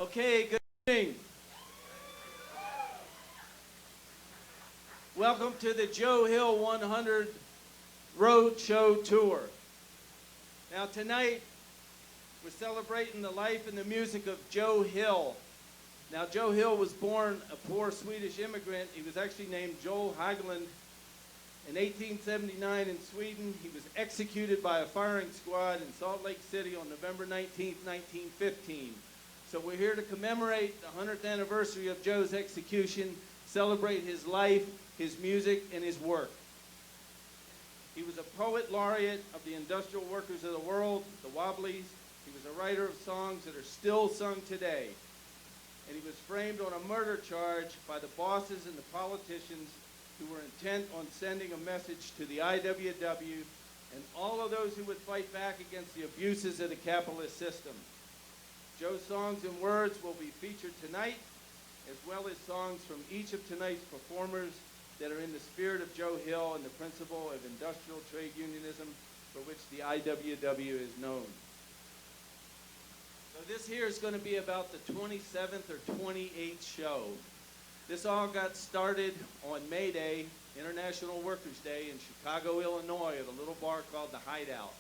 Okay, good evening. Welcome to the Joe Hill 100 Road Show Tour. Now tonight, we're celebrating the life and the music of Joe Hill. Now Joe Hill was born a poor Swedish immigrant. He was actually named Joel Hagelund in 1879 in Sweden. He was executed by a firing squad in Salt Lake City on November 19, 1915. So we're here to commemorate the 100th anniversary of Joe's execution, celebrate his life, his music, and his work. He was a poet laureate of the industrial workers of the world, the Wobblies. He was a writer of songs that are still sung today. And he was framed on a murder charge by the bosses and the politicians who were intent on sending a message to the IWW and all of those who would fight back against the abuses of the capitalist system. Joe's songs and words will be featured tonight, as well as songs from each of tonight's performers that are in the spirit of Joe Hill and the principle of industrial trade unionism for which the IWW is known. So this here is going to be about the 27th or 28th show. This all got started on May Day, International Workers' Day, in Chicago, Illinois, at a little bar called The Hideout.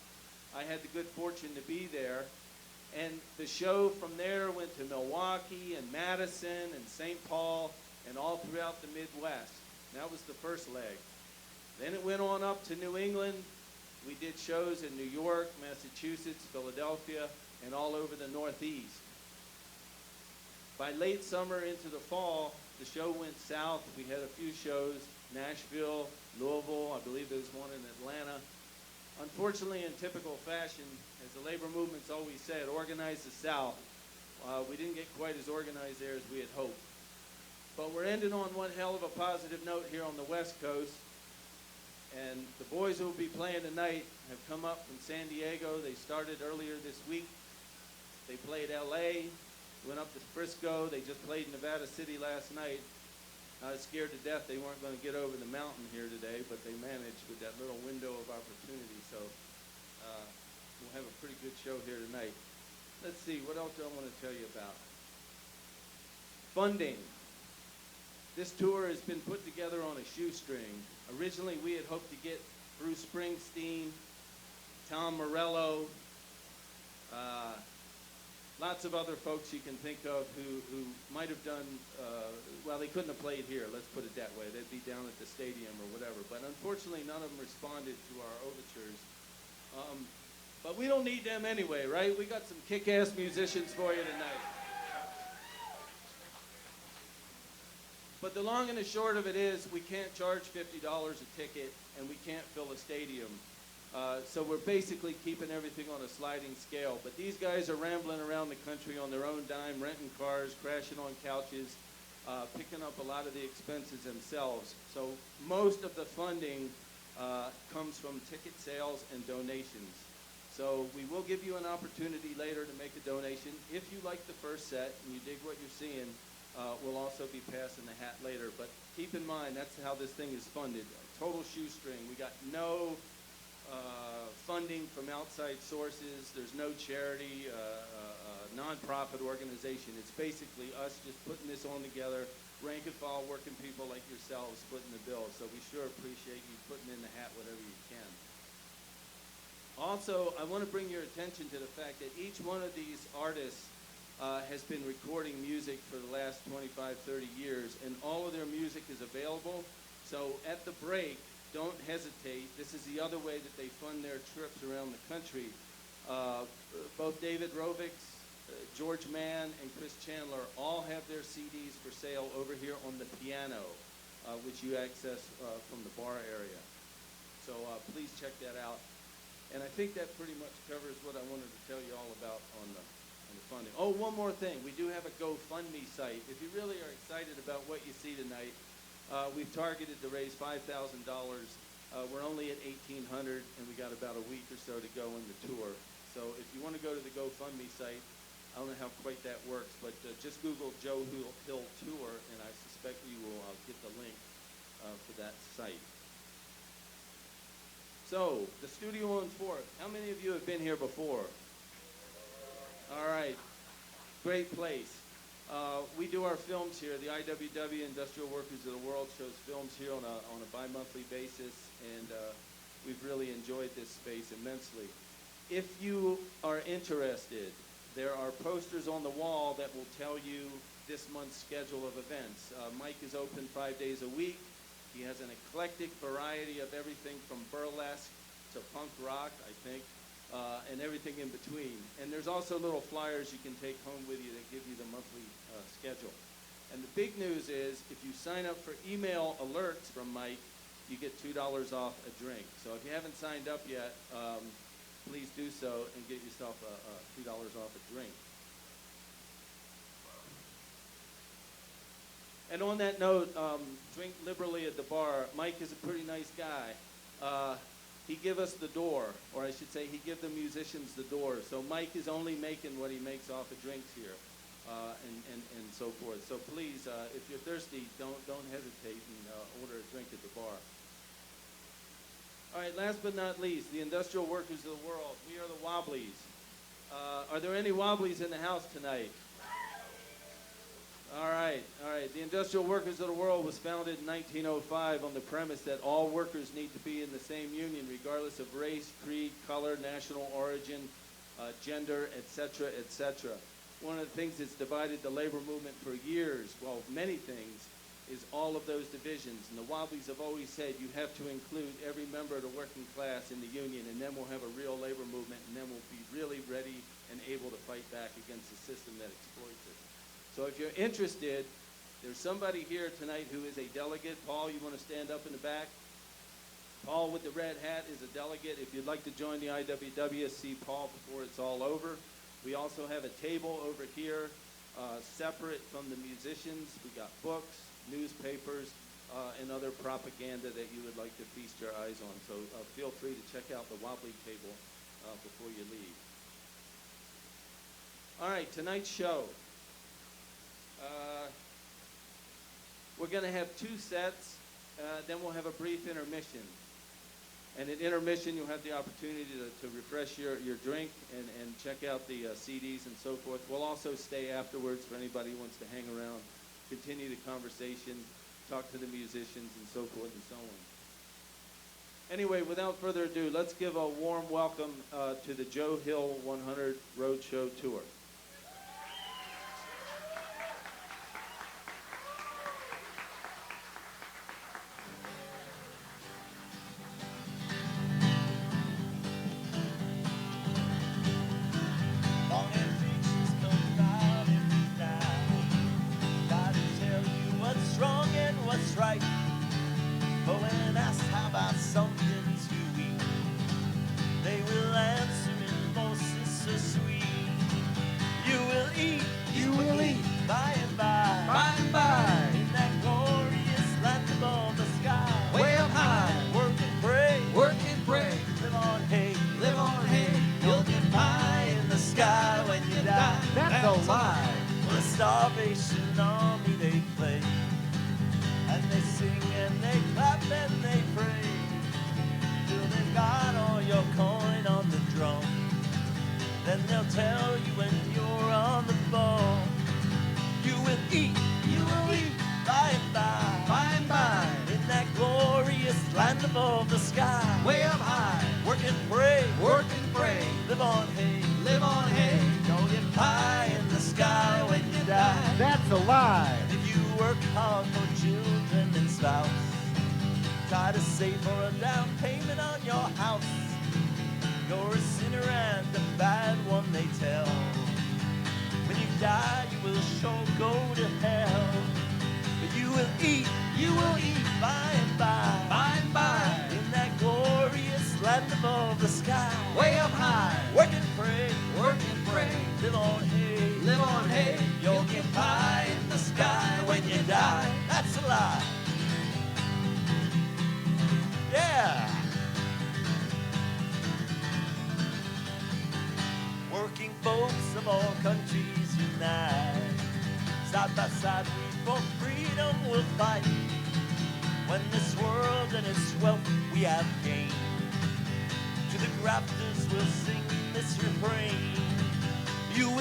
I had the good fortune to be there. And the show from there went to Milwaukee and Madison and St. Paul and all throughout the Midwest. That was the first leg. Then it went on up to New England. We did shows in New York, Massachusetts, Philadelphia, and all over the Northeast. By late summer into the fall, the show went south. We had a few shows, Nashville, Louisville, I believe there was one in Atlanta. Unfortunately, in typical fashion, as the labor movement's always said, organize the South. We didn't get quite as organized there as we had hoped. But we're ending on one hell of a positive note here on the West Coast. And the boys who will be playing tonight have come up from San Diego. They started earlier this week. They played LA, went up to Frisco. They just played in Nevada City last night. I was scared to death they weren't going to get over the mountain here today, but they managed with that little window of opportunity. So we'll have a pretty good show here tonight. Let's see, what else do I want to tell you about? Funding. This tour has been put together on a shoestring. Originally, we had hoped to get Bruce Springsteen, Tom Morello, lots of other folks you can think of who might have done, well, they couldn't have played here, let's put it that way. They'd be down at the stadium or whatever. But unfortunately, none of them responded to our overtures. But we don't need them anyway, right? We got some kick-ass musicians for you tonight. But the long and the short of it is we can't charge $50 a ticket and we can't fill a stadium. So we're basically keeping everything on a sliding scale. But these guys are rambling around the country on their own dime, renting cars, crashing on couches, picking up a lot of the expenses themselves. So most of the funding comes from ticket sales and donations. So we will give you an opportunity later to make a donation. If you like the first set and you dig what you're seeing, we'll also be passing the hat later. But keep in mind, that's how this thing is funded. Total shoestring. We got no funding from outside sources. There's no charity, nonprofit organization. It's basically us just putting this on together, rank and file working people like yourselves footing the bill. So we sure appreciate you putting in the hat whatever you can. Also, I want to bring your attention to the fact that each one of these artists has been recording music for the last 25, 30 years, and all of their music is available. So at the break, don't hesitate. This is the other way that they fund their trips around the country. Both David Rovics, George Mann, and Chris Chandler all have their CDs for sale over here on the piano, which you access from the bar area. So please check that out. And I think that pretty much covers what I wanted to tell you all about on the funding. Oh, one more thing. We do have a GoFundMe site. If you really are excited about what you see tonight, we've targeted to raise $5,000. We're only at $1,800, and we got about a week or so to go in the tour. So if you want to go to the GoFundMe site, I don't know how quite that works, but just Google Joe Hill Tour, and I suspect you will get the link for that site. So, the Studio on 4th. How many of you have been here before? All right. Great place. We do our films here. The IWW, Industrial Workers of the World, shows films here on a bi-monthly basis, and we've really enjoyed this space immensely. If you are interested, there are posters on the wall that will tell you this month's schedule of events. Mike is open 5 days a week. He has an eclectic variety of everything from burlesque to punk rock, I think, and everything in between. And there's also little flyers you can take home with you that give you the monthly schedule. And the big news is, if you sign up for email alerts from Mike, you get $2 off a drink. So if you haven't signed up yet, please do so and get yourself $2 off a drink. And on that note, drink liberally at the bar. Mike is a pretty nice guy. He give us the door, or I should say he give the musicians the door. So Mike is only making what he makes off of drinks here, and so forth. So please, if you're thirsty, don't hesitate and order a drink at the bar. All right, last but not least, the Industrial Workers of the World. We are the Wobblies. Are there any Wobblies in the house tonight? All right. The Industrial Workers of the World was founded in 1905 on the premise that all workers need to be in the same union, regardless of race, creed, color, national origin, gender, etc., etc. One of the things that's divided the labor movement for years, well, many things, is all of those divisions. And the Wobblies have always said you have to include every member of the working class in the union, and then we'll have a real labor movement, and then we'll be really ready and able to fight back against the system that exploits it. So if you're interested, there's somebody here tonight who is a delegate. Paul, you want to stand up in the back? Paul with the red hat is a delegate. If you'd like to join the IWW, see Paul before it's all over. We also have a table over here separate from the musicians. We got books, newspapers, and other propaganda that you would like to feast your eyes on. So feel free to check out the Wobbly table before you leave. All right, tonight's show. We're going to have 2 sets, then we'll have a brief intermission. And at intermission, you'll have the opportunity to refresh your drink and check out the CDs and so forth. We'll also stay afterwards for anybody who wants to hang around, continue the conversation, talk to the musicians and so forth and so on. Anyway, without further ado, let's give a warm welcome to the Joe Hill 100 Roadshow Tour. Salvation Army they play, and they sing and they clap and they pray, till they've got all your coin on the drum. Then they'll tell you when you're on the ball, you will eat by and by, in that glorious land above the sky, way up high. Work and pray, live on hay, don't get pie in the sky when you die. That's a lie. If you work hard for children and spouse, try to save for a down payment on your house, you're a sinner and a bad one, they tell. When you die, you will sure go to hell. But you will eat by and by, in that glorious land above the sky, way up high. Work and pray, live on hay, you'll get pie in the sky when you die. That's a lie. Yeah. Working folks of all countries unite. Side by side we for freedom will fight. When this world and its wealth we have gained, to the grafters we'll sing this refrain. You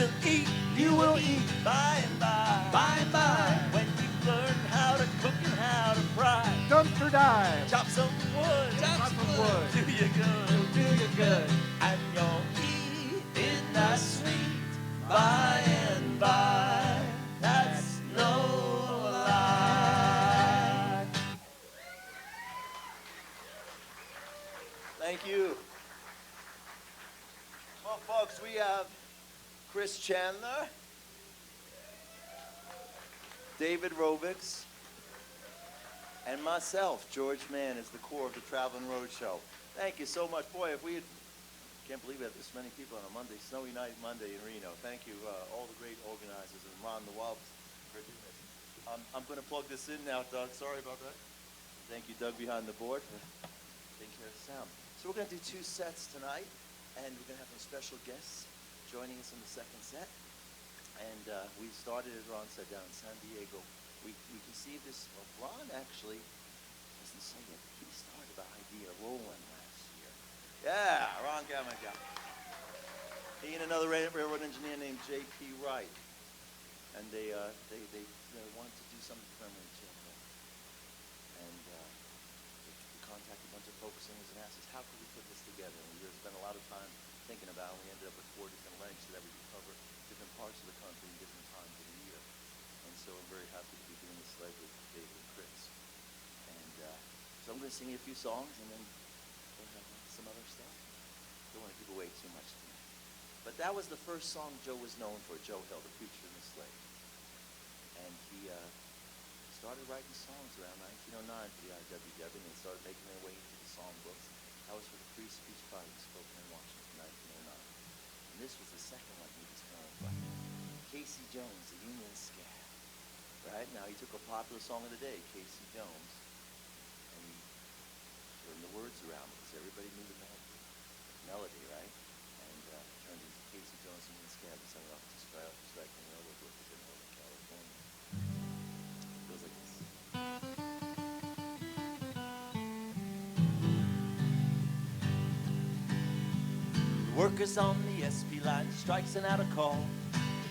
will eat, by and by. By and by. When you learn how to cook and how to fry. Dumpster dive. Chop some wood. Chop some wood. Do you good. Do you good. And you'll eat in the sweet by and by. That's no lie. Thank you. Well, folks, we have Chris Chandler, David Rovics, and myself, George Mann, is the core of the Traveling Roadshow. Thank you so much. Boy, if we had, can't believe we had this many people on a Monday, snowy night Monday in Reno. Thank you, all the great organizers and Ron the Wobs for doing this. I'm going to plug this in now, Doug. Sorry about that. Thank you, Doug, behind the board, for taking care of the sound. So we're going to do 2 sets tonight, and we're going to have some special guests joining us in the second set. And we started, as Ron said, down in San Diego. We conceived this, well, Ron actually doesn't say it. He started the idea rolling last year. Yeah, Ron Gamaga. He and another railroad engineer named J.P. Wright. And they wanted to do something to commemorate JFK. And we contacted a bunch of folk singers and asked us, how could we put this together? And we spent a lot of time thinking about it, and we ended up with 4 different lengths so that we could cover different parts of the country in different times of the year. And so I'm very happy to be doing this sled with David and Chris. And so I'm going to sing you a few songs, and then we'll have some other stuff. Don't want to give away too much tonight. But that was the first song Joe was known for, Joe Hill, the preacher in the sled. And he started writing songs around 1909 for the IWW, and they started making their way into the song books. That was for the Free Speech Project spoken in Washington in 1909. And this was the second one he was known by. Casey Jones, the Union Scab. Right? Now he took a popular song of the day, Casey Jones, and he turned the words around because everybody knew the melody, right? And turned into Casey Jones, the Union Scab, and sung it off to striking railroad workers in Northern California. It goes like this. Workers on the SP line strikes out a call.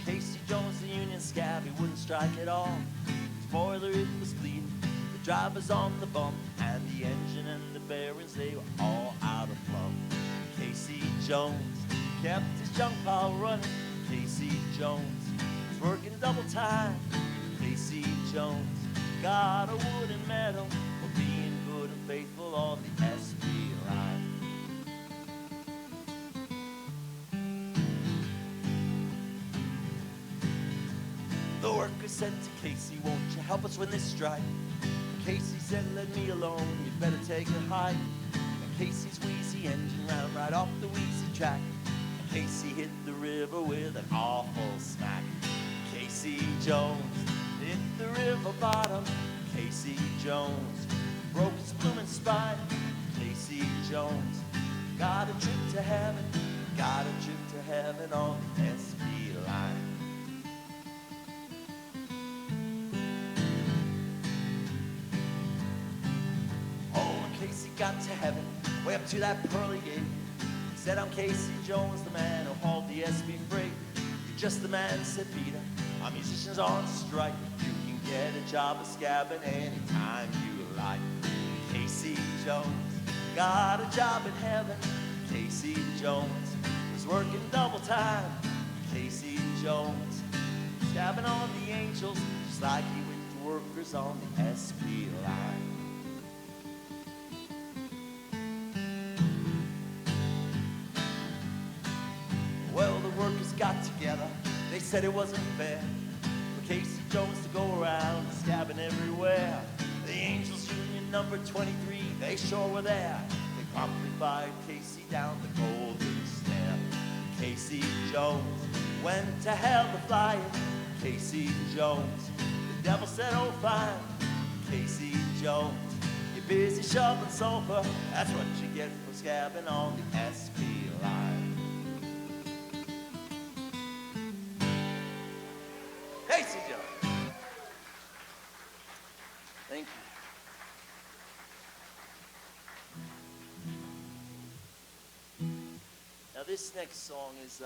Casey Jones, the Union Scab, he wouldn't strike at all. His boiler, it was bleeding, the driver's on the bump, and the engine and the bearings, they were all out of plumb. Casey Jones kept his junk pile running. Casey Jones was working double time. Casey Jones got a wooden medal for being good and faithful on the SP line. The worker said to Casey, won't you help us win this strike? Casey said, let me alone, you better take a hike. And Casey's wheezy engine ran right off the wheezy track. And Casey hit the river with an awful smack. Casey Jones hit the river bottom. Casey Jones broke his blooming spine. Casey Jones got a trip to heaven, got a trip to heaven on the SP line. Casey got to heaven, way up to that pearly gate. He said, I'm Casey Jones, the man who hauled the SP freight. You're just the man, said Peter. Our musicians on strike. You can get a job of scabbing anytime you like. Casey Jones got a job in heaven. Casey Jones was working double time. Casey Jones scabbing on the angels, just like he went to workers on the SP line. Well, the workers got together. They said it wasn't fair for Casey Jones to go around scabbing everywhere. The Angels Union number 23, they sure were there. They promptly fired Casey down the golden stair. Casey Jones went to hell to flying. Casey Jones, the devil said, oh fine. Casey Jones, you're busy shoveling sulfur. That's what you get for scabbing on the SP line. Casey Jones. Thank you. Now this next song is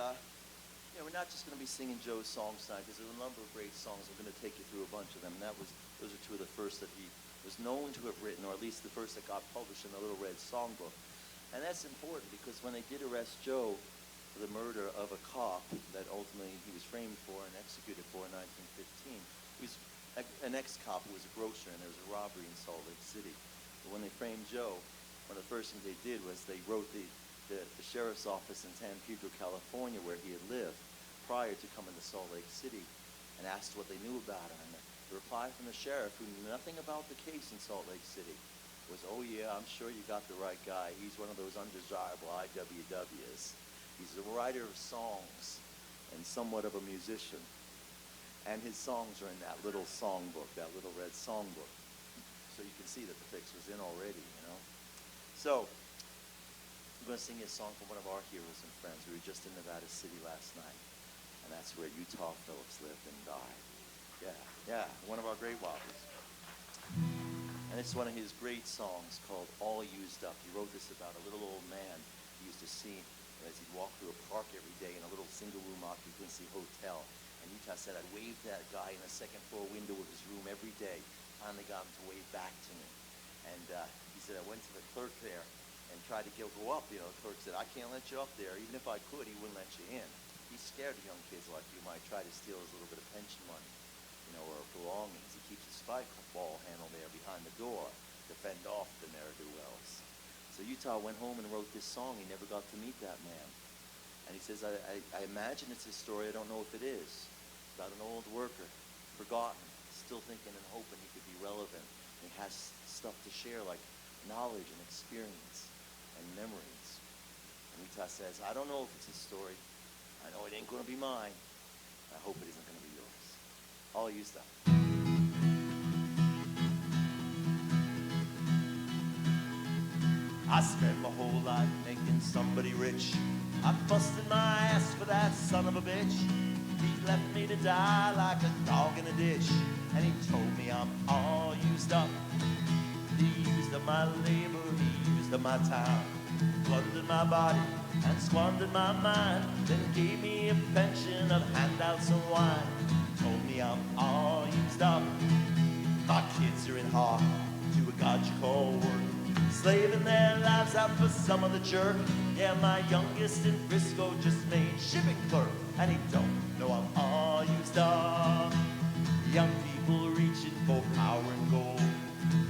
Yeah, we're not just going to be singing Joe's songs tonight. There's a number of great songs. I'm going to take you through a bunch of them. And those are two of the first that he was known to have written, or at least the first that got published in the Little Red Songbook. And that's important because when they did arrest Joe for the murder of a cop that ultimately he was framed for and executed for in 1915, he was an ex-cop who was a grocer, and there was a robbery in Salt Lake City. But when they framed Joe, one of the first things they did was they wrote the sheriff's office in San Pedro, California, where he had lived prior to coming to Salt Lake City, and asked what they knew about him. And the reply from the sheriff, who knew nothing about the case in Salt Lake City, was, "Oh yeah, I'm sure you got the right guy. He's one of those undesirable IWWs. He's a writer of songs and somewhat of a musician." And his songs are in that little songbook, that Little Red Songbook. So you can see that the fix was in already, you know. So I'm going to sing you a song from one of our heroes and friends. We were just in Nevada City last night, and that's where Utah Phillips lived and died. Yeah, one of our great whoppers. And it's one of his great songs called All Used Up. He wrote this about a little old man he used to see as he'd walk through a park every day in a little single-room occupancy hotel. And Utah said, "I'd wave to that guy in the second-floor window of his room every day. Finally got him to wave back to me." And he said, "I went to the clerk there and tried to go up. You know, the clerk said, 'I can't let you up there. Even if I could, he wouldn't let you in.' He's scared of young kids like you might try to steal his little bit of pension money, you know, or belongings. He keeps his spike ball handle there behind the door to fend off the ne'er-do-wells." So Utah went home and wrote this song. He never got to meet that man. And he says, I imagine it's his story. I don't know if it is. It's about an old worker, forgotten, still thinking and hoping he could be relevant. And he has stuff to share like knowledge and experience and memories. And Utah says, "I don't know if it's his story. I know it ain't going to be mine. I hope it isn't going to be yours." All used up. I spent my whole life making somebody rich. I busted my ass for that son of a bitch. He left me to die like a dog in a ditch. And he told me I'm all used up. He used up my labor, he used up my time, plundered my body and squandered my mind. Then gave me a pension of handouts and wine. Told me I'm all used up. My kids are in Hawk, to a god you call work, slaving their lives out for some other jerk. Yeah, my youngest in Frisco just made shipping clerk, and he don't know I'm all used up. Young people reaching for power and gold,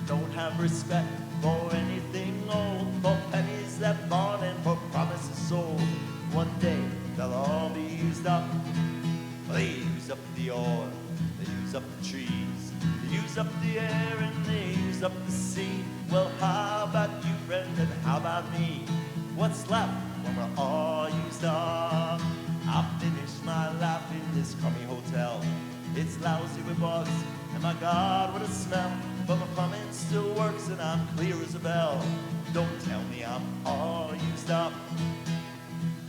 don't have respect for anything old, for pennies that bought and for promises sold. One day they'll all be used up. They use up the oil, they use up the trees, they use up the air and they use up the sea. Well, how about you, friend, and how about me? What's left when we're all used up? I finished my life in this crummy hotel. It's lousy with bugs, and my God, what a smell. But my plumbing still works and I'm clear as a bell. Don't tell me I'm all used up.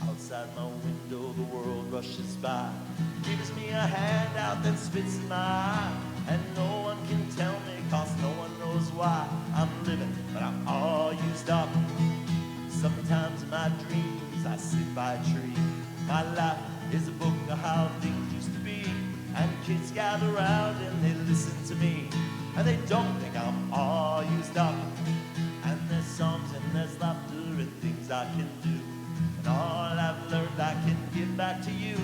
Outside my window the world rushes by, gives me a handout that spits in my eye. And no one can tell me, cause no one knows why I'm living, but I'm all used up. Sometimes in my dreams I sit by a tree. My life is a book of how things used to be. And kids gather around and they listen to me. And they don't think I'm all used up. And there's songs and there's laughter and things I can do. And all I've learned I can give back to you.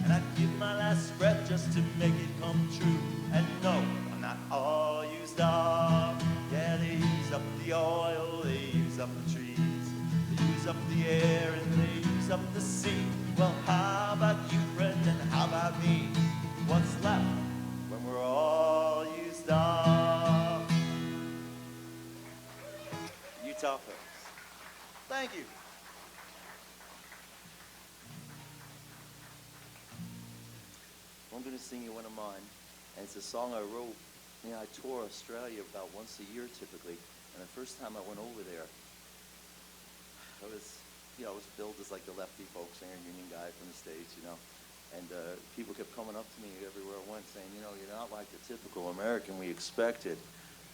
And I'd give my last breath just to make it come true. And no, I'm not all used up. Yeah, they use up the oil, they use up the trees, they use up the air and they use up the sea. Well, how about you, friend, and how about me? What's left when we're all used up? Utah folks. Thank you. I'm going to sing you one of mine, and it's a song I wrote. You know, I tour Australia about once a year typically, and the first time I went over there, I was billed as like the lefty folk singer, union guy from the States, you know, and people kept coming up to me everywhere I went saying, you know, you're not like the typical American we expected.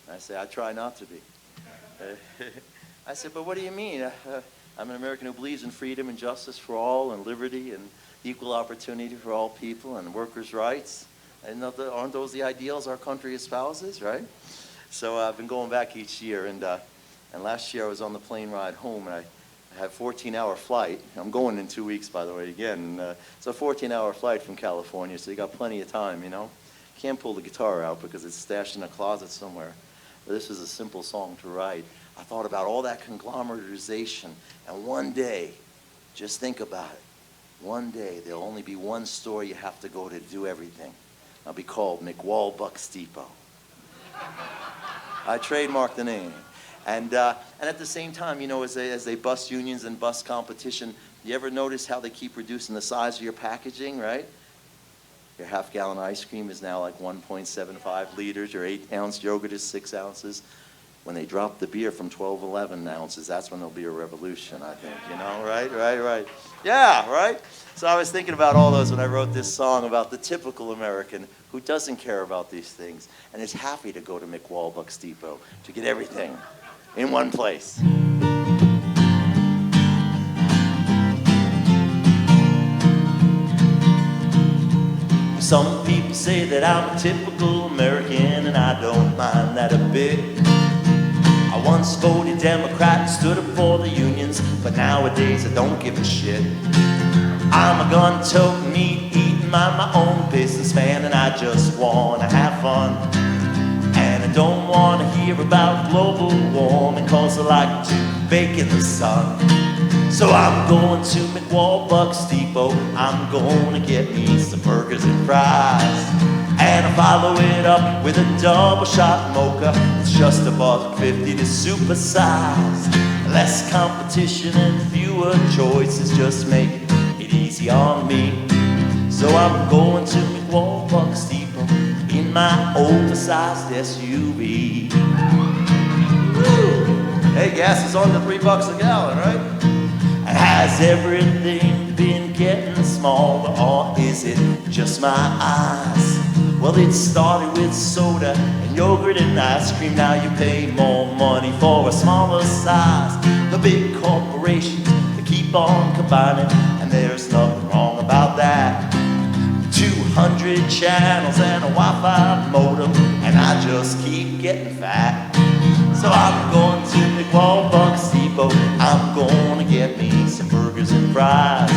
And I say, I try not to be. I said, but what do you mean? I'm an American who believes in freedom and justice for all and liberty, and equal opportunity for all people and workers' rights. And aren't those the ideals our country espouses, right? So I've been going back each year, and last year I was on the plane ride home, and I had a 14-hour flight. I'm going in 2 weeks, by the way, again. And, it's a 14-hour flight from California, so you got plenty of time, you know. Can't pull the guitar out because it's stashed in a closet somewhere. But this is a simple song to write. I thought about all that conglomeratization, and one day, just think about it. One day, there'll only be one store you have to go to do everything. It'll be called McWalbuck's Depot. I trademarked the name. And at the same time, you know, as they bust unions and bust competition, you ever notice how they keep reducing the size of your packaging, right? Your half-gallon ice cream is now like 1.75 liters. Your 8-ounce yogurt is 6 ounces. When they drop the beer from 12, 11 ounces, that's when there'll be a revolution, I think, you know, right? Yeah, right? So I was thinking about all those when I wrote this song about the typical American who doesn't care about these things and is happy to go to McWalbuck's Depot to get everything in one place. Some people say that I'm a typical American, and I don't mind that a bit. I once voted Democrat and stood up for the unions, but nowadays I don't give a shit. I'm a gun-toting, meat-eating, mind my own businessman, and I just wanna have fun. And I don't wanna hear about global warming, cause I like to bake in the sun. So I'm going to McWalbuck's Depot, I'm gonna get me some burgers and fries. And I follow it up with a double shot mocha. It's just $1.50 to supersize. Less competition and fewer choices just make it easy on me. So I'm going to McWalbuck's Depot in my oversized SUV. Woo! Hey, gas is on to $3 a gallon, right? Has everything been getting smaller, or is it just my eyes? Well, it started with soda and yogurt and ice cream. Now you pay more money for a smaller size. The big corporations, they keep on combining, and there's nothing wrong about that. 200 channels and a Wi-Fi modem, and I just keep getting fat. So I'm going to McWalbuck's Depot, I'm gonna get me some burgers and fries.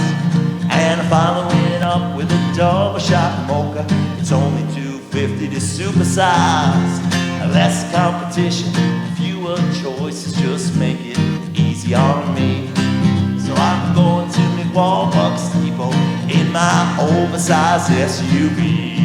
And I follow it up with a double shot mocha. It's only $2.50 to supersize. Less competition, fewer choices, just make it easy on me. So I'm going to McWalbuck's Depot in my oversized SUV.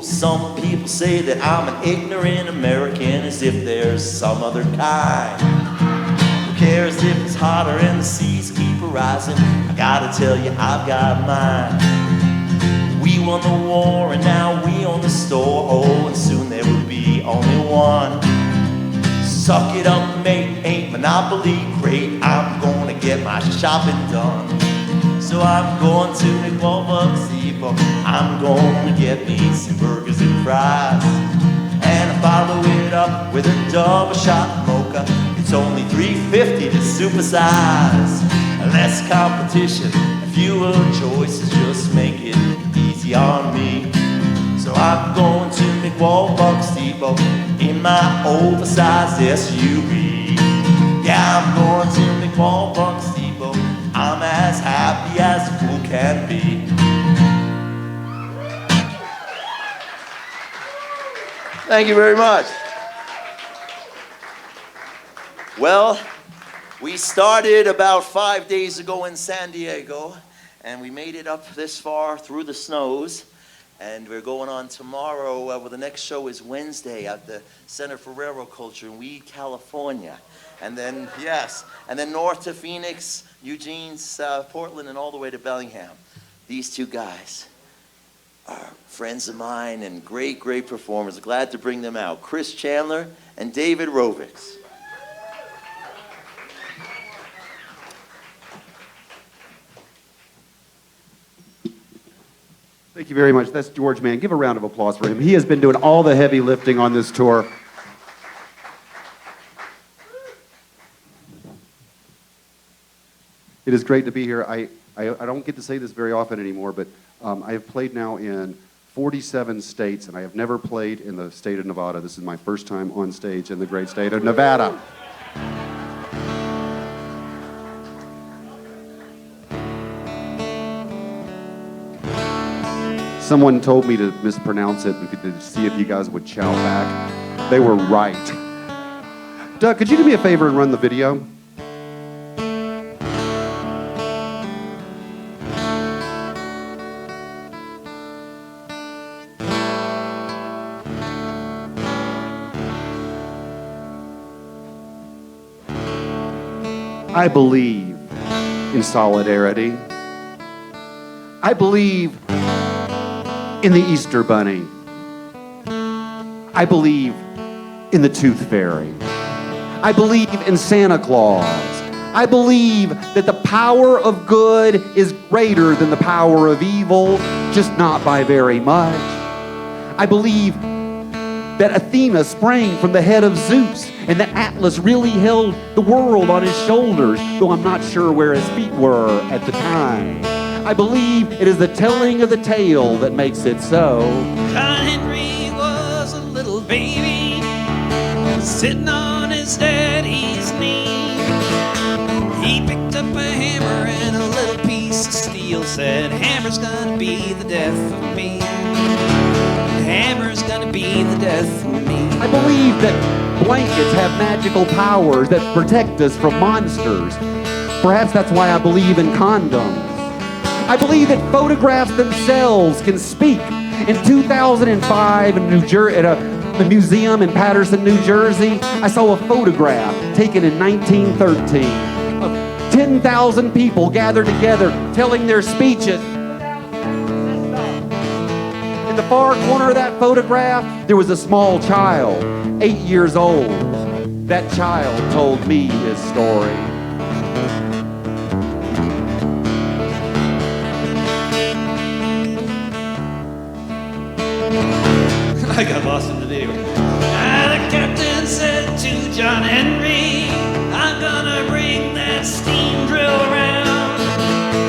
Some people say that I'm an ignorant American, as if there's some other kind. Who cares if it's hotter and the seas keep rising? I gotta tell you, I've got mine. We won the war and now we own the store. Oh, and soon there will be only one. Suck it up, mate, ain't Monopoly great. I'm gonna get my shopping done. So I'm going to McWalbuck's Depot, I'm gonna get me some burgers and fries. And I follow it up with a double shot mocha. It's only $3.50 to supersize. Less competition, fewer choices, just make it easy on me. So I'm going to McWalbuck's Depot in my oversized SUV. Yeah, I'm going to McWalbuck's Depot, I'm as happy as a fool can be. Thank you very much. Well, we started about 5 days ago in San Diego, and we made it up this far through the snows. And we're going on tomorrow, well, the next show is Wednesday at the Center for Railroad Culture in Weed, California. And then, yes, and then north to Phoenix, Eugene, Portland, and all the way to Bellingham. These two guys are friends of mine and great, great performers. Glad to bring them out. Chris Chandler and David Rovitz. Thank you very much. That's George Mann. Give a round of applause for him. He has been doing all the heavy lifting on this tour. It is great to be here. I don't get to say this very often anymore, but I have played now in 47 states, and I have never played in the state of Nevada. This is my first time on stage in the great state of Nevada. Someone told me to mispronounce it and to see if you guys would chow back. They were right. Doug, could you do me a favor and run the video? I believe in solidarity. I believe in the Easter Bunny. I believe in the Tooth Fairy. I believe in Santa Claus. I believe that the power of good is greater than the power of evil, just not by very much. I believe that Athena sprang from the head of Zeus, and that Atlas really held the world on his shoulders, though I'm not sure where his feet were at the time. I believe it is the telling of the tale that makes it so. John Henry was a little baby sitting on his daddy's knee. He picked up a hammer and a little piece of steel, said, "Hammer's gonna be the death of me. Hammer's gonna be the death of me." I believe that blankets have magical powers that protect us from monsters. Perhaps that's why I believe in condoms. I believe that photographs themselves can speak. In 2005 in at a museum in Paterson, New Jersey, I saw a photograph taken in 1913 of 10,000 people gathered together telling their speeches. In the far corner of that photograph, there was a small child, 8 years old. That child told me his story. I got lost in the video. The captain said to John Henry, "I'm gonna bring that steam drill around.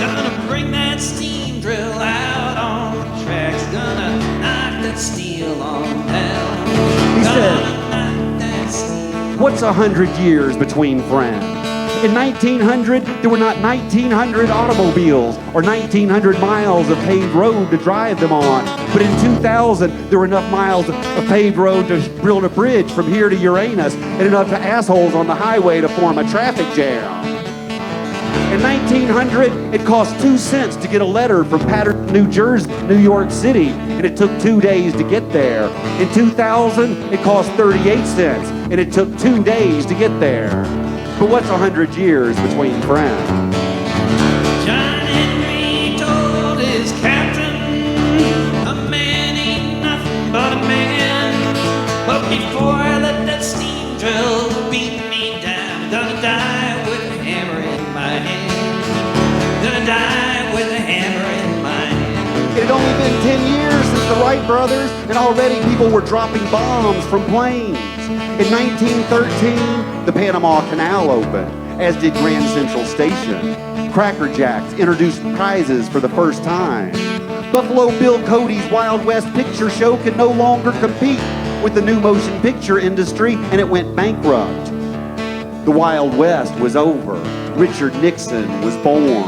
Gonna bring that steam drill out on the tracks. Gonna knock that steel on down." He said, Knock that steel. "What's 100 years between friends?" In 1900, there were not 1,900 automobiles or 1,900 miles of paved road to drive them on. But in 2000, there were enough miles of paved road to build a bridge from here to Uranus and enough to assholes on the highway to form a traffic jam. In 1900, it cost 2 cents to get a letter from Paterson, New Jersey, New York City, and it took 2 days to get there. In 2000, it cost 38 cents, and it took 2 days to get there. But what's 100 years between friends? John Henry told his captain, "A man ain't nothing but a man. But before I let that steam drill beat me down, I'm gonna die with a hammer in my hand. Gonna die with a hammer in my hand." It had only been 10 years since the Wright brothers, and already people were dropping bombs from planes. In 1913, the Panama Canal opened, as did Grand Central Station. Cracker Jacks introduced prizes for the first time. Buffalo Bill Cody's Wild West Picture Show could no longer compete with the new motion picture industry, and it went bankrupt. The Wild West was over. Richard Nixon was born.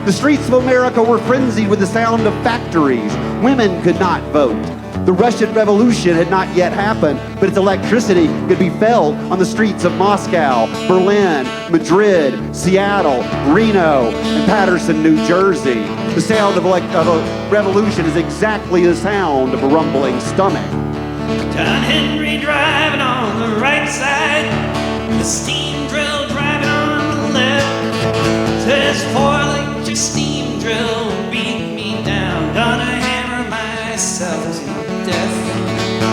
The streets of America were frenzied with the sound of factories. Women could not vote. The Russian Revolution had not yet happened, but its electricity could be felt on the streets of Moscow, Berlin, Madrid, Seattle, Reno, and Paterson, New Jersey. The sound of a revolution is exactly the sound of a rumbling stomach. John Henry driving on the right side, the steam drill driving on the left. Says 4-electric steam drill beat me down. Gonna hammer myself to death.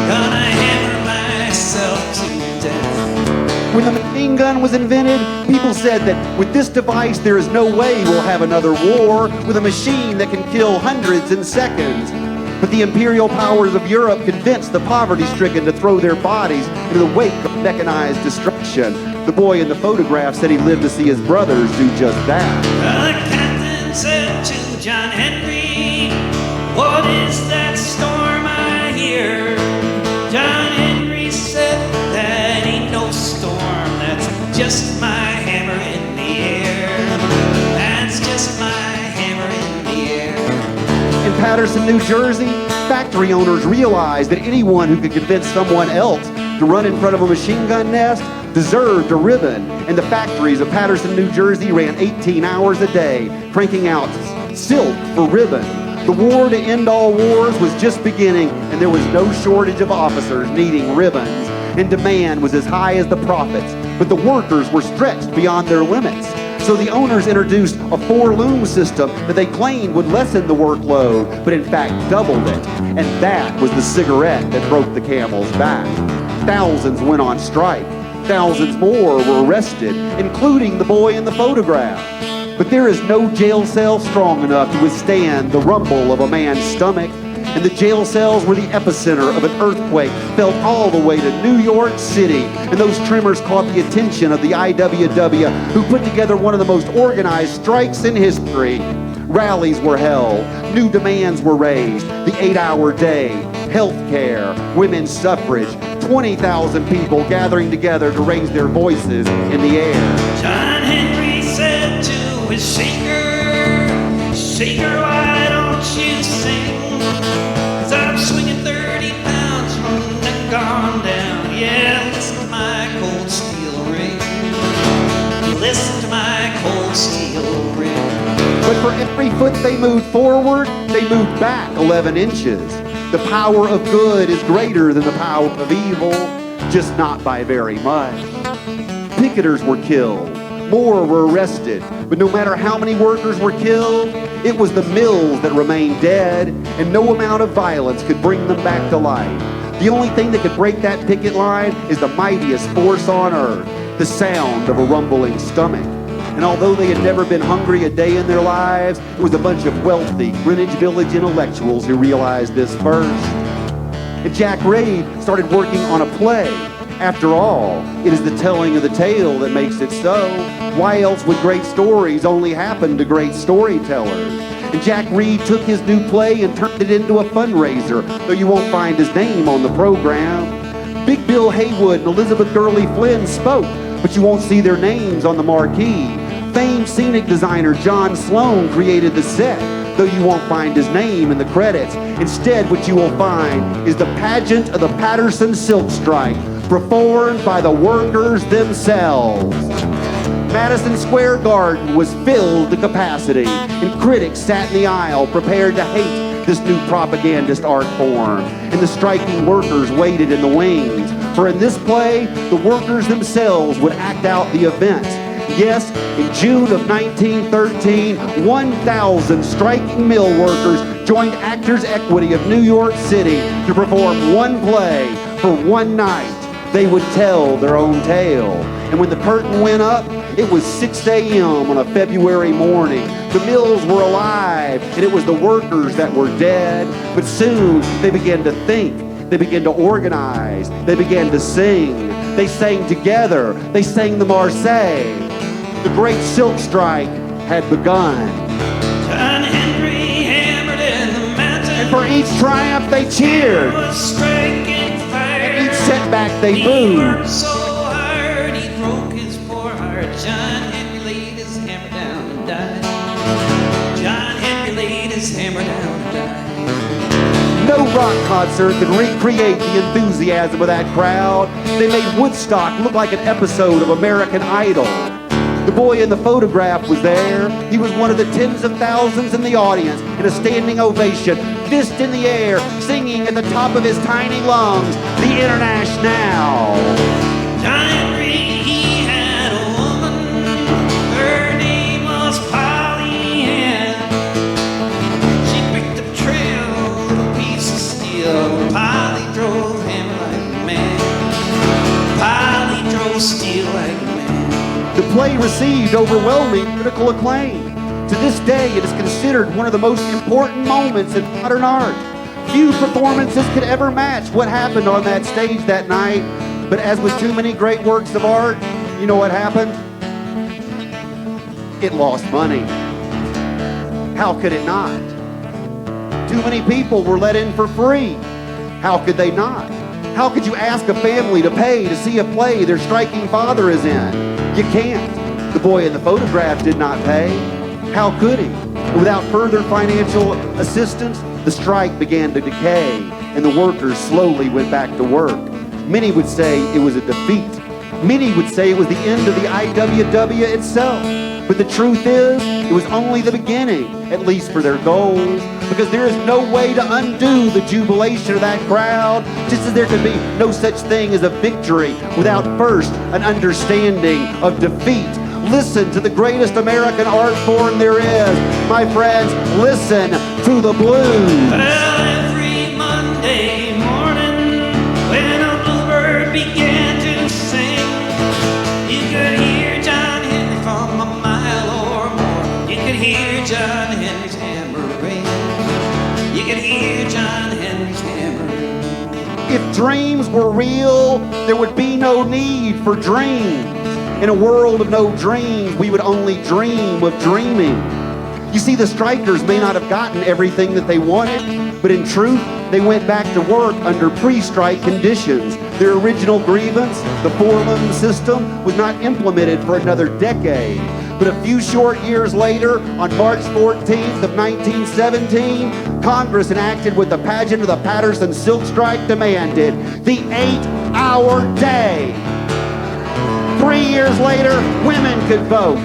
Gonna hammer myself to death. When the machine gun was invented, people said that with this device there is no way we'll have another war with a machine that can kill hundreds in seconds. But the imperial powers of Europe convinced the poverty-stricken to throw their bodies into the wake of mechanized destruction. The boy in the photograph said he lived to see his brothers do just that. The captain said to John Henry, "What is that storm I hear?" John Henry said, "That ain't no storm, that's just my hammer in the air. That's just my hammer in the air." In Patterson, New Jersey, factory owners realized that anyone who could convince someone else to run in front of a machine gun nest deserved a ribbon, and the factories of Patterson, New Jersey ran 18 hours a day, cranking out silk for ribbon. The war to end all wars was just beginning, and there was no shortage of officers needing ribbons, and demand was as high as the profits, but the workers were stretched beyond their limits. So the owners introduced a 4-loom system that they claimed would lessen the workload, but in fact doubled it. And that was the cigarette that broke the camel's back. Thousands went on strike. Thousands more were arrested, including the boy in the photograph. But there is no jail cell strong enough to withstand the rumble of a man's stomach. And the jail cells were the epicenter of an earthquake felt all the way to New York City. And those tremors caught the attention of the IWW, who put together one of the most organized strikes in history. Rallies were held, new demands were raised, the 8-hour day, health care, women's suffrage, 20,000 people gathering together to raise their voices in the air. John Henry said to his shaker, "Shaker, why don't you sing? 'Cause I'm swinging 30 pounds from the neck on down. Yeah, listen to my cold steel ring. Listen to my cold steel ring." But for every foot they moved forward, they moved back 11 inches. The power of good is greater than the power of evil, just not by very much. Picketers were killed, more were arrested, but no matter how many workers were killed, it was the mills that remained dead, and no amount of violence could bring them back to life. The only thing that could break that picket line is the mightiest force on earth, the sound of a rumbling stomach. And although they had never been hungry a day in their lives, it was a bunch of wealthy Greenwich Village intellectuals who realized this first. And Jack Reid started working on a play. After all, it is the telling of the tale that makes it so. Why else would great stories only happen to great storytellers? And Jack Reid took his new play and turned it into a fundraiser, though you won't find his name on the program. Big Bill Haywood and Elizabeth Gurley Flynn spoke, but you won't see their names on the marquee. Famed scenic designer John Sloan created the set, though you won't find his name in the credits. Instead, what you will find is the pageant of the Patterson Silk Strike, performed by the workers themselves. Madison Square Garden was filled to capacity, and critics sat in the aisle prepared to hate this new propagandist art form. And the striking workers waited in the wings, for in this play, the workers themselves would act out the events. Yes, in June of 1913, 1,000 striking mill workers joined Actors Equity of New York City to perform one play for one night. They would tell their own tale. And when the curtain went up, it was 6 a.m. on a February morning. The mills were alive, and it was the workers that were dead. But soon they began to think. They began to organize. They began to sing. They sang together. They sang the Marseillaise. The great silk strike had begun. John Henry hammered in the mountain. And for each triumph they cheered. Was striking fire. And each setback they He booed. worked so hard, he broke his poor heart. John Henry laid his hammer down and died. John Henry laid his hammer down and died. No rock concert could recreate the enthusiasm of that crowd. They made Woodstock look like an episode of American Idol. The boy in the photograph was there. He was one of the tens of thousands in the audience in a standing ovation, fist in the air, singing at the top of his tiny lungs, the Internationale. John Henry, he had a woman. Her name was Polly Ann. She picked up trail with a piece of steel. Polly drove him like a man. Polly drove steel like a man. The play received overwhelming critical acclaim. To this day, it is considered one of the most important moments in modern art. Few performances could ever match what happened on that stage that night. But as with too many great works of art, You know what happened? It lost money. How could it not? Too many people were let in for free. How could they not? How could you ask a family to pay to see a play their striking father is in? You can't. The boy in the photograph did not pay. How could he? Without further financial assistance, the strike began to decay, and the workers slowly went back to work. Many would say it was a defeat. Many would say it was the end of the IWW itself. But the truth is, it was only the beginning, at least for their goals, because there is no way to undo the jubilation of that crowd, just as there can be no such thing as a victory without first an understanding of defeat. Listen to the greatest American art form there is. My friends, listen to the blues. Well, every Monday morning when a bluebird began to sing, you could hear John Henry from a mile or more. You could hear John Henry's hammer ring. You could hear John Henry's hammer ring. If dreams were real, there would be no need for dreams. In a world of no dreams, we would only dream of dreaming. You see, the strikers may not have gotten everything that they wanted, but in truth, they went back to work under pre-strike conditions. Their original grievance, the four-loom system, was not implemented for another decade. But a few short years later, on March 14th of 1917, Congress enacted what the pageant of the Patterson Silk Strike demanded: the 8-hour day. 3 years later, women could vote.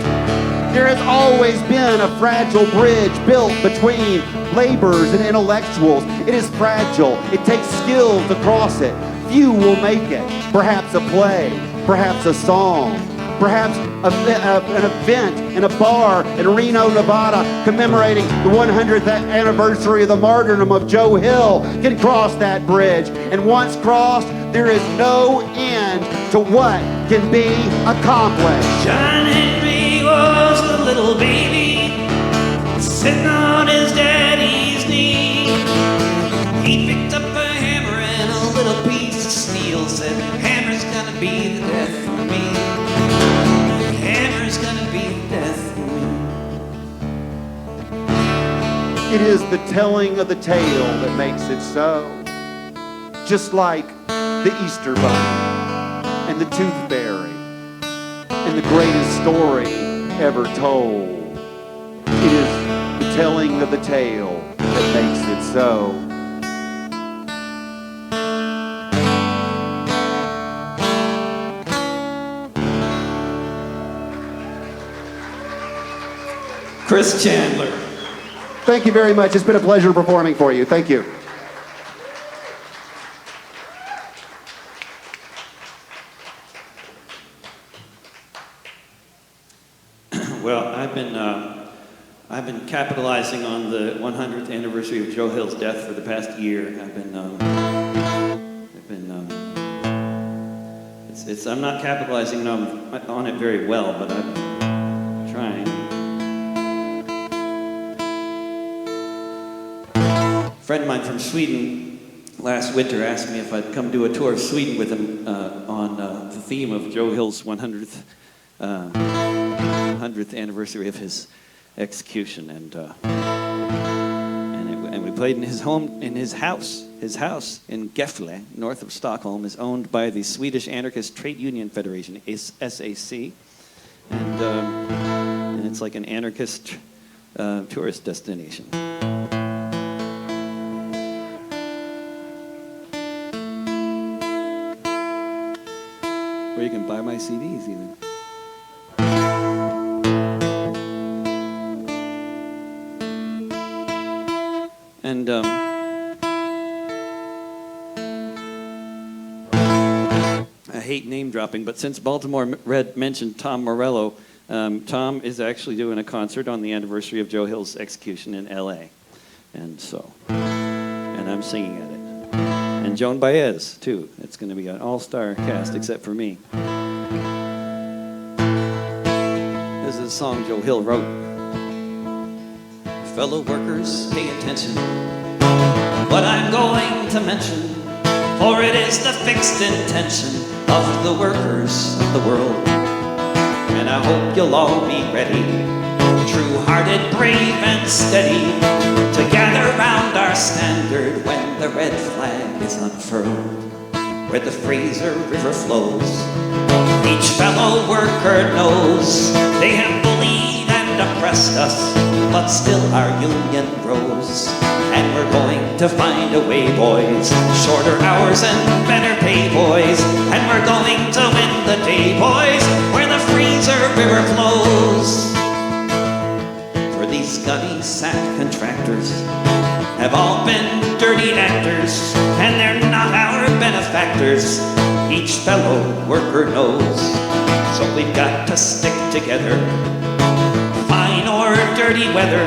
There has always been a fragile bridge built between laborers and intellectuals. It is fragile. It takes skill to cross it. Few will make it. Perhaps a play, perhaps a song, perhaps an event in a bar in Reno, Nevada, commemorating the 100th anniversary of the martyrdom of Joe Hill can cross that bridge. And once crossed, there is no end to what can be accomplished. John Henry was a little baby sitting on his daddy's knee. He picked up a hammer and a little piece of steel, said, "Hammer's gonna be the death for me. Hammer's gonna be the death for me." It is the telling of the tale that makes it so. Just like the Easter Bunny and the Tooth Fairy and the greatest story ever told. It is the telling of the tale that makes it so. Chris Chandler. Thank you very much. It's been a pleasure performing for you. Thank you. Well, I've been capitalizing on the 100th anniversary of Joe Hill's death for the past year. I'm not capitalizing on it very well, but I'm trying. A friend of mine from Sweden last winter asked me if I'd come do a tour of Sweden with him on the theme of Joe Hill's 100th anniversary of his execution, and we played in his home, in his house. His house in Gefle, north of Stockholm, is owned by the Swedish Anarchist Trade Union Federation, SAC, and it's like an anarchist tourist destination. Where you can buy my CDs even. And I hate name dropping, but since Baltimore Red mentioned Tom Morello, Tom is actually doing a concert on the anniversary of Joe Hill's execution in LA. And I'm singing at it. And Joan Baez, too. It's going to be an all-star cast except for me. This is a song Joe Hill wrote. Fellow workers, pay attention. What I'm going to mention, for it is the fixed intention of the workers of the world and I hope you'll all be ready, true-hearted, brave, and steady, to gather round our standard when the red flag is unfurled, where the Fraser River flows. Each fellow worker knows they have bullied and oppressed us, but still our union grows. And we're going to find a way, boys, shorter hours and better pay, boys. And we're going to win the day, boys, where the Fraser River flows. For these gutty sack contractors have all been dirty actors, and they're not our benefactors, each fellow worker knows. So we've got to stick together, fine or dirty weather,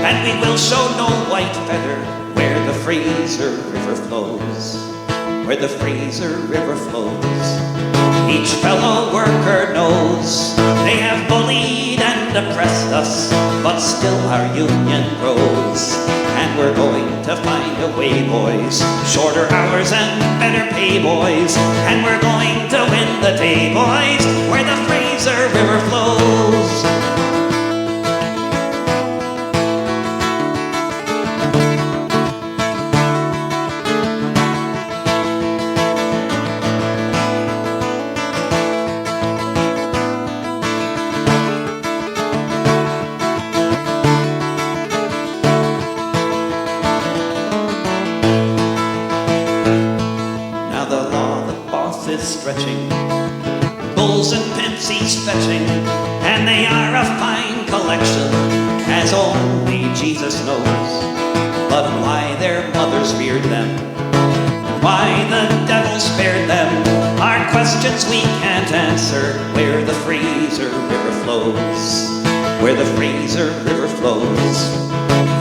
and we will show no white feather where the Fraser River flows, where the Fraser River flows. Each fellow worker knows they have bullied and oppressed us, but still our union grows. And we're going to find a way, boys, shorter hours and better pay, boys. And we're going to win the day, boys, where the Fraser River flows. Stretching, bulls and pimps he's fetching, and they are a fine collection, as only Jesus knows. But why their mothers reared them, why the devil spared them, are questions we can't answer. Where the Fraser River flows, where the Fraser River flows,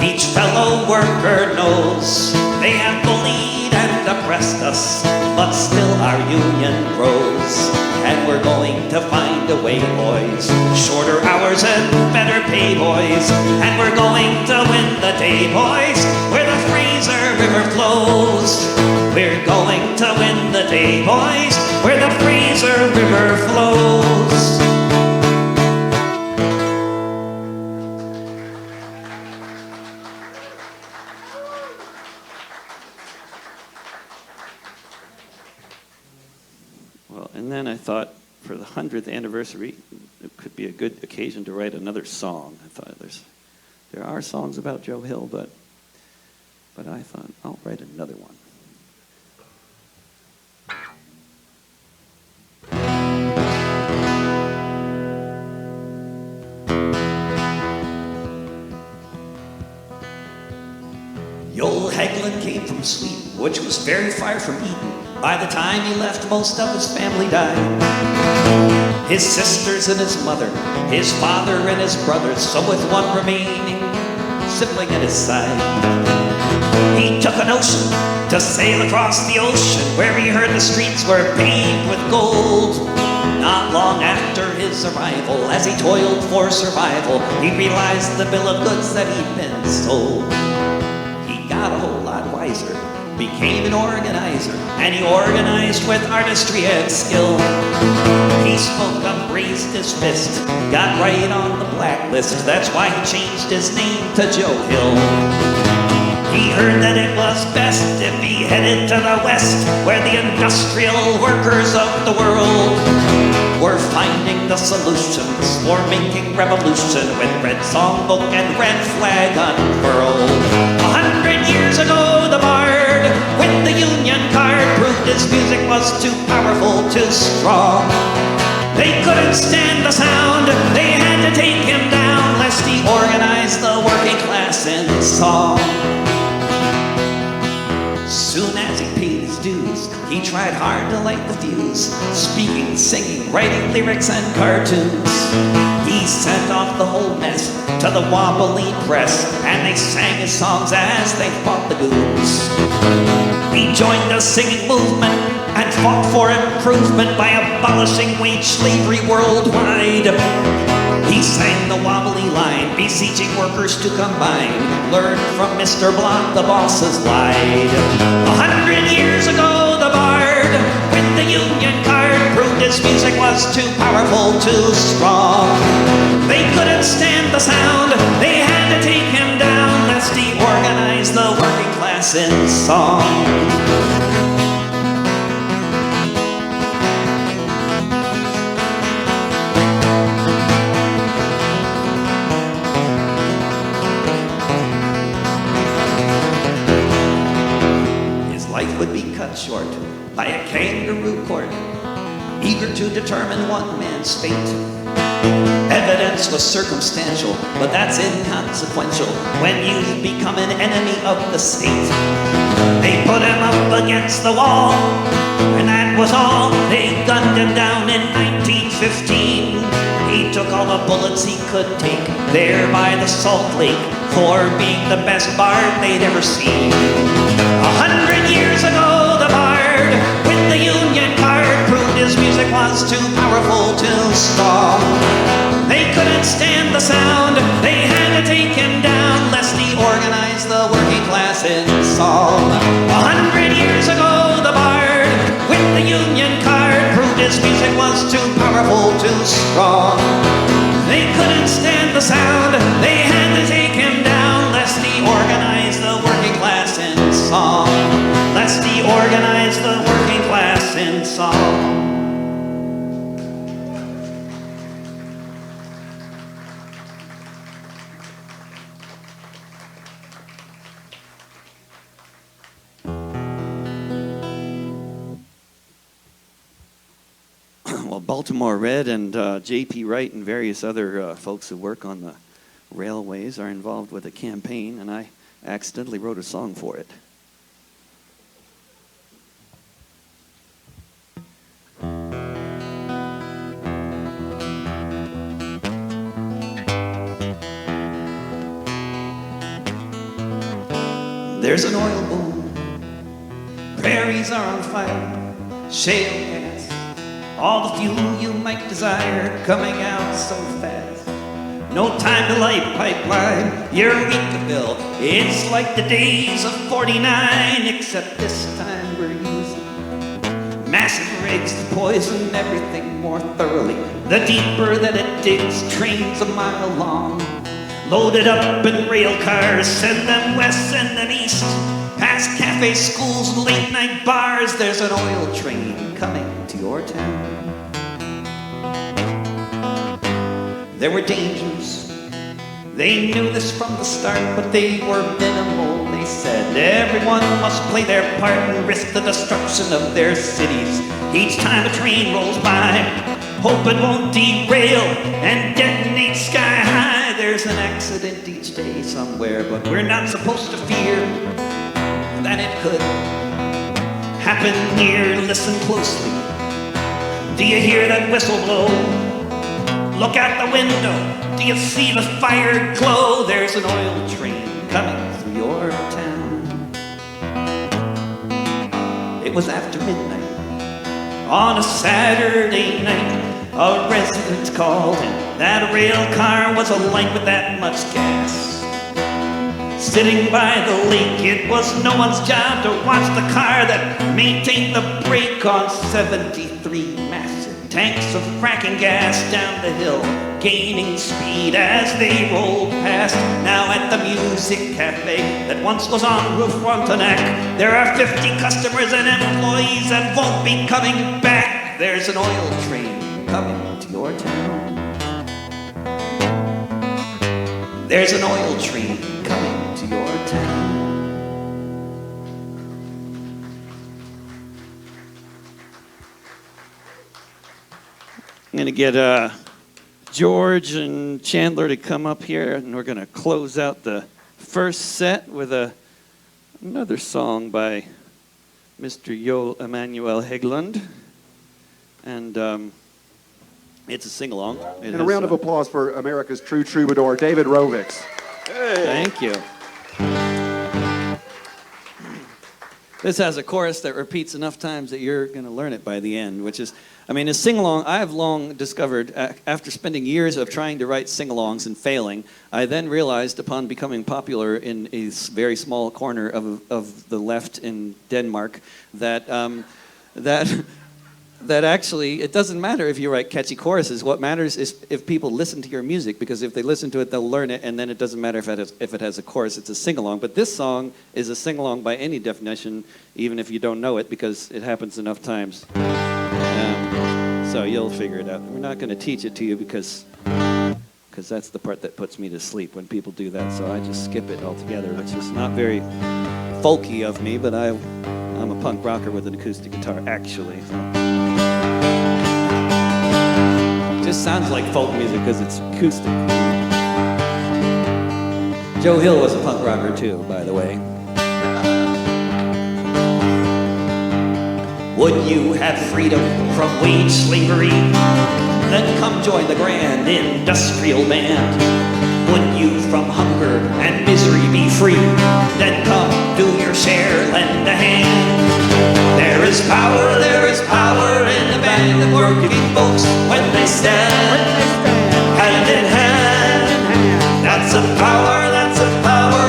each fellow worker knows they have bullied and oppressed us, but still our union grows. And we're going to find a way, boys, shorter hours and better pay, boys. And we're going to win the day, boys, where the Fraser River flows. We're going to win the day, boys, where the Fraser River flows. And then I thought, for the 100th anniversary, it could be a good occasion to write another song. I thought there are songs about Joe Hill, but I thought I'll write another one. Joel Hagelin came from Sweden, which was very far from Eden. By the time he left, most of his family died. His sisters and his mother, his father and his brothers, so with one remaining sibling at his side. He took a notion to sail across the ocean, where he heard the streets were paved with gold. Not long after his arrival, as he toiled for survival, he realized the bill of goods that he'd been sold. He got a whole lot wiser, became an organizer, and he organized with artistry and skill. He spoke up, raised his fist, got right on the blacklist. That's why he changed his name to Joe Hill. He heard that it was best if he headed to the West, where the industrial workers of the world were finding the solutions for making revolution, with Red Songbook and Red Flag unfurled. 100 years ago, the bard with the Union card proved his music was too powerful, too strong. They couldn't stand the sound, they had to take him down, lest he organized the working class in song. Soon as he paid his dues, he tried hard to light the fuse, speaking, singing, writing lyrics and cartoons. He sent off the whole mess to the wobbly press, and they sang his songs as they fought the goons. He joined the singing movement and fought for improvement by abolishing wage slavery worldwide. He sang the wobbly line, beseeching workers to combine, learn from Mr. Block, the boss's lied. 100 years ago, the bard with the Union card proved his music was too powerful, too strong. They couldn't stand the sound, they had to take him down, lest he organized the working class in song. Would be cut short by a kangaroo court, eager to determine one man's fate. Evidence was circumstantial, but that's inconsequential when you become an enemy of the state. They put him up against the wall, and that was all. They gunned him down in 1915. He took all the bullets he could take there by the Salt Lake for being the best bard they'd ever seen. 100 years ago, the bard with the Union card proved his music was too powerful, too strong. They couldn't stand the sound, they had to take him down, lest he organized the working class in song. 100 years ago, the bard with the Union card proved his music was too powerful, too strong. They couldn't stand the sound, they had to take him down, lest he organized the working class in song. Lest he organized the working class in song. Well, Baltimore Red and J.P. Wright and various other folks who work on the railways are involved with a campaign, and I accidentally wrote a song for it. There's an oil boom, prairies are on fire, shale gas, all the fuel you might desire coming out so fast. No time to light pipeline, Eurekaville. It's like the days of 49, except this time we're using massive rigs to poison everything more thoroughly. The deeper that it digs, trains a mile long, loaded up in rail cars, send them west, send them east, past cafe schools and late night bars. There's an oil train coming to your town. There were dangers, they knew this from the start, but they were minimal. They said everyone must play their part and risk the destruction of their cities. Each time a train rolls by, hope it won't derail and detonate sky high. There's an accident each day somewhere, but we're not supposed to fear that it could happen here. Listen closely. Do you hear that whistle blow? Look out the window. Do you see the fire glow? There's an oil train coming through your town. It was after midnight on a Saturday night. A resident called, and that rail car was alight with that much gas. Sitting by the lake, it was no one's job to watch the car that maintained the brake on 73 massive tanks of fracking gas down the hill, gaining speed as they rolled past. Now at the Music Cafe that once was on Rue Frontenac, there are 50 customers and employees that won't be coming back. There's an oil train coming to your town. There's an oil train coming to your town. I'm going to get George and Chandler to come up here, and we're going to close out the first set with another song by Mr. Joel Emanuel Hägglund. And it's a sing-along. And a round of applause for America's true troubadour, David Rovics. Thank you. This has a chorus that repeats enough times that you're going to learn it by the end, which is, I mean, a sing-along, I have long discovered, after spending years of trying to write sing-alongs and failing, I then realized upon becoming popular in a very small corner of the left in Denmark that that actually it doesn't matter if you write catchy choruses. What matters is if people listen to your music, because if they listen to it, they'll learn it, and then it doesn't matter if it has a chorus. It's a sing-along. But this song is a sing-along by any definition, even if you don't know it, because it happens enough times. So you'll figure it out. We're not going to teach it to you because that's the part that puts me to sleep when people do that. So I just skip it altogether, which is not very folky of me, but I'm a punk rocker with an acoustic guitar, actually. So. Just sounds like folk music because it's acoustic. Joe Hill was a punk rocker too, by the way. Would you have freedom from wage slavery? Then come join the grand industrial band. Would you from hunger and misery be free? Then come do your share, lend a hand. There is power in the band of working folks when they stand hand in hand. That's a power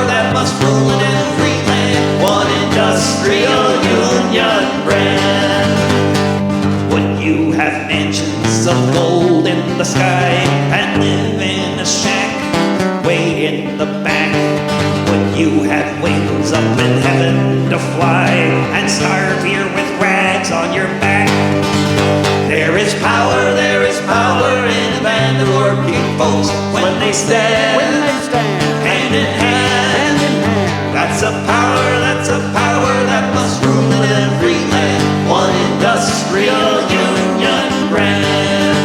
that must rule in every land. One industrial union brand. Would you have mansions of gold in the sky and live in a shack way in the back? Would you have wings up in heaven to fly and starve here with rags on your back? There is power in the band of working folks when they stand hand in hand. That's a power that must rule in every land. One industrial union brand.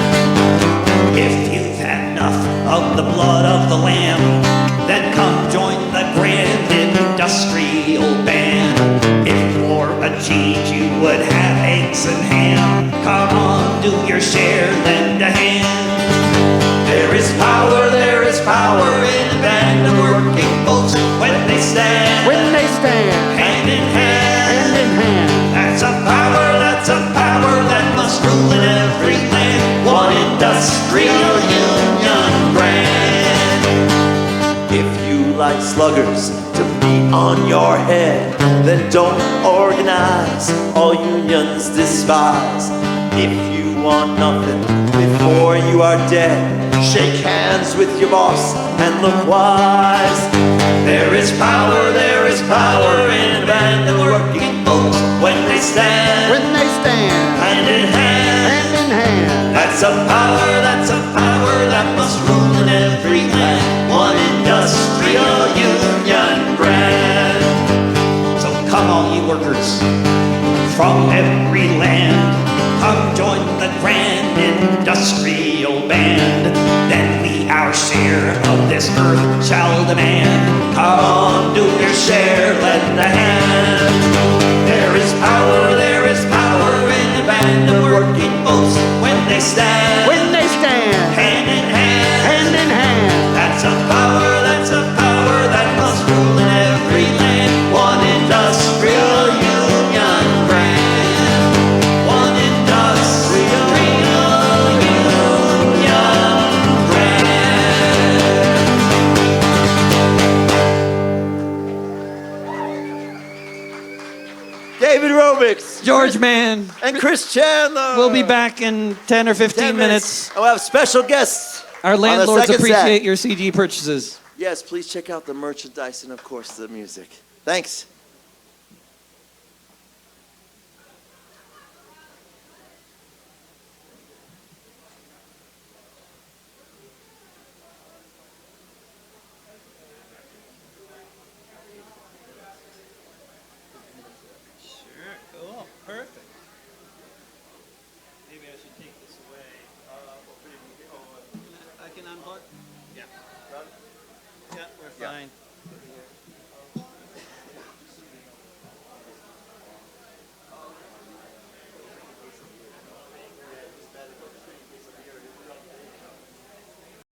If you've had enough of the blood of the lamb, then come join the grand industrial band. If for a change you would have eggs and ham, come on, do your share, lend a hand. There is power in the band of working folks when they stand hand in hand. That's a power that must rule in every land. One industrial union brand. If you like sluggers to be on your head, then don't organize, all unions despise. If you want nothing before you are dead, shake hands with your boss and look wise. There is power in the band of working folks when they stand hand in hand. That's a power that must rule in every land. One industrial union brand. So come all you workers from every land, come join the grand industrial band. Then we our share of this earth shall demand. Come on, do your share, lend a hand. There is power in the band of working folks when they stand hand in hand. That's a power that must rule in every land. One industrial union brand. One industrial union brand. David Robics, George Mann. and Chris Chandler. We'll be back in 10 or 15 10 minutes. I'll have special guests. Our on the landlords second appreciate set. your CD purchases. Yes, please check out the merchandise and, of course, the music. Thanks. Sure, cool, perfect. Maybe I should take this away. I can unplug? Yeah. Yeah, we're fine.